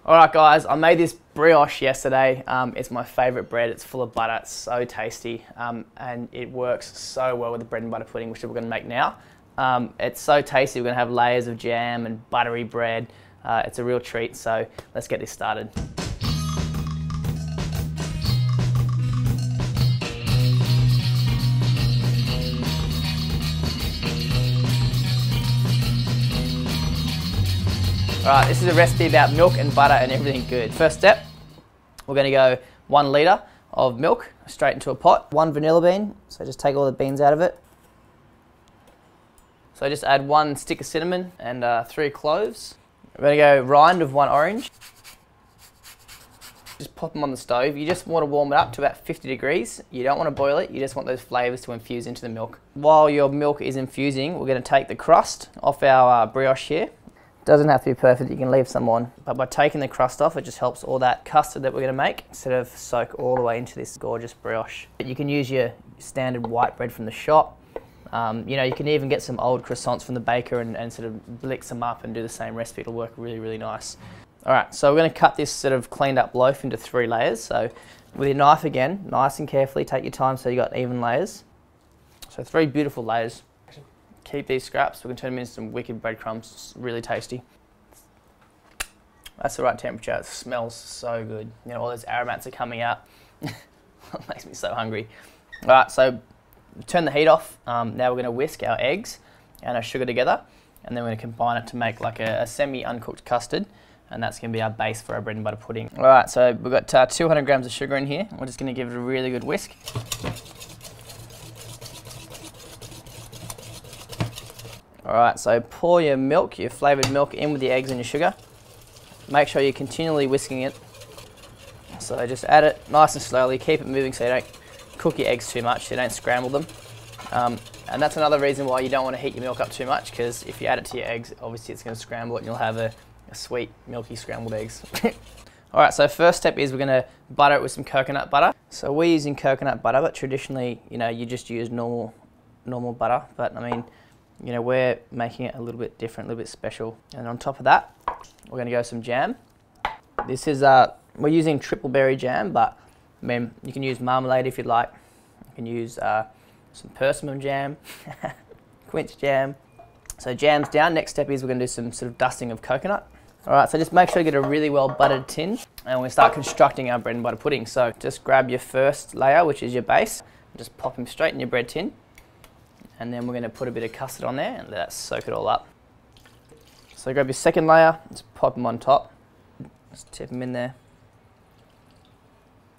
Alright guys, I made this brioche yesterday. It's my favourite bread. It's full of butter, it's so tasty, and it works so well with the bread and butter pudding, which we're going to make now. It's so tasty, we're going to have layers of jam and buttery bread. It's a real treat, so let's get this started. Alright, this is a recipe about milk and butter and everything good. First step, we're going to go 1 litre of milk straight into a pot. 1 vanilla bean, so just take all the beans out of it. So just add 1 stick of cinnamon and 3 cloves. We're going to go rind of 1 orange. Just pop them on the stove. You just want to warm it up to about 50 degrees. You don't want to boil it, you just want those flavours to infuse into the milk. While your milk is infusing, we're going to take the crust off our brioche here. Doesn't have to be perfect, you can leave some on. But by taking the crust off, it just helps all that custard that we're going to make sort of soak all the way into this gorgeous brioche. You can use your standard white bread from the shop. You know, you can even get some old croissants from the baker and sort of blitz them up and do the same recipe. It'll work really, really nice. Alright, so we're going to cut this sort of cleaned up loaf into 3 layers. So with your knife again, nice and carefully, take your time so you got even layers. So 3 beautiful layers. Keep these scraps, we can turn them into some wicked breadcrumbs. It's really tasty. That's the right temperature, it smells so good. You know, all those aromats are coming out. It makes me so hungry. Alright, so turn the heat off. Now we're going to whisk our eggs and our sugar together, and then we're going to combine it to make like a semi-uncooked custard, and that's going to be our base for our bread and butter pudding. Alright, so we've got 200 grams of sugar in here. We're just going to give it a really good whisk. Alright, so pour your milk, your flavoured milk, in with the eggs and your sugar. Make sure you're continually whisking it. So just add it nice and slowly, keep it moving so you don't cook your eggs too much, so you don't scramble them. And that's another reason why you don't want to heat your milk up too much, because if you add it to your eggs, obviously it's going to scramble it and you'll have a sweet, milky scrambled eggs. Alright, so first step is we're going to butter it with some coconut butter. So we're using coconut butter, but traditionally, you know, you just use normal butter, but I mean, you know, we're making it a little bit different, a little bit special. And on top of that, we're going to go some jam. This is, we're using triple berry jam, but I mean, you can use marmalade if you'd like. You can use some persimmon jam, quince jam. So jam's down. Next step is we're going to do some sort of dusting of coconut. Alright, so just make sure you get a really well buttered tin, and we're going to start constructing our bread and butter pudding. So just grab your first layer, which is your base, and just pop them straight in your bread tin. And then we're going to put a bit of custard on there and let that soak it all up. So grab your second layer, just pop them on top, just tip them in there.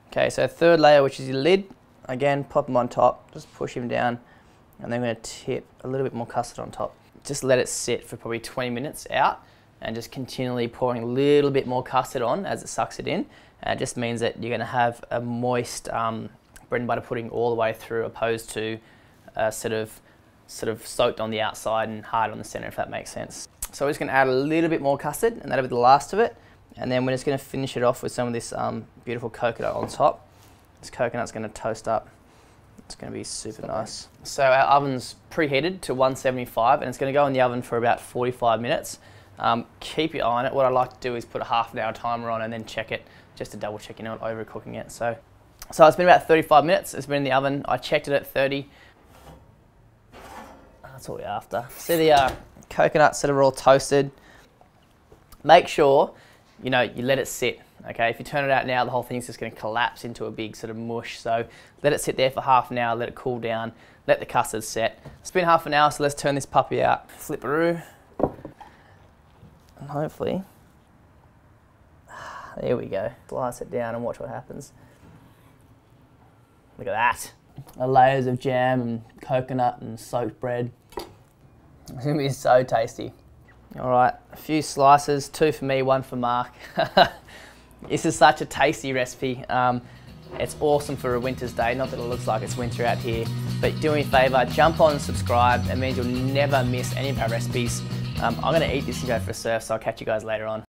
Okay, so third layer, which is your lid, again pop them on top, just push them down, and then we're going to tip a little bit more custard on top. Just let it sit for probably 20 minutes out, and just continually pouring a little bit more custard on as it sucks it in. And it just means that you're going to have a moist bread and butter pudding all the way through, opposed to sort of soaked on the outside and hard on the center, if that makes sense. So we're just going to add a little bit more custard, and that'll be the last of it. And then we're just going to finish it off with some of this beautiful coconut on top. This coconut's going to toast up. It's going to be super nice. So our oven's preheated to 175, and it's going to go in the oven for about 45 minutes. Keep your eye on it. What I like to do is put a half-an-hour timer on and then check it, just to double check you're not overcooking it. So it's been about 35 minutes. It's been in the oven. I checked it at 30. That's what we're after. See the coconuts that are all toasted. Make sure, you know, you let it sit. Okay, if you turn it out now, the whole thing's just going to collapse into a big sort of mush. So let it sit there for half an hour, let it cool down, let the custard set. It's been half an hour, so let's turn this puppy out. Flipperoo. And hopefully, there we go. Slice it down and watch what happens. Look at that. The layers of jam and coconut and soaked bread. It's going to be so tasty. Alright, a few slices, 2 for me, 1 for Mark. This is such a tasty recipe. It's awesome for a winter's day. Not that it looks like it's winter out here, but do me a favour, jump on and subscribe. It means you'll never miss any of our recipes. I'm going to eat this and go for a surf, so I'll catch you guys later on.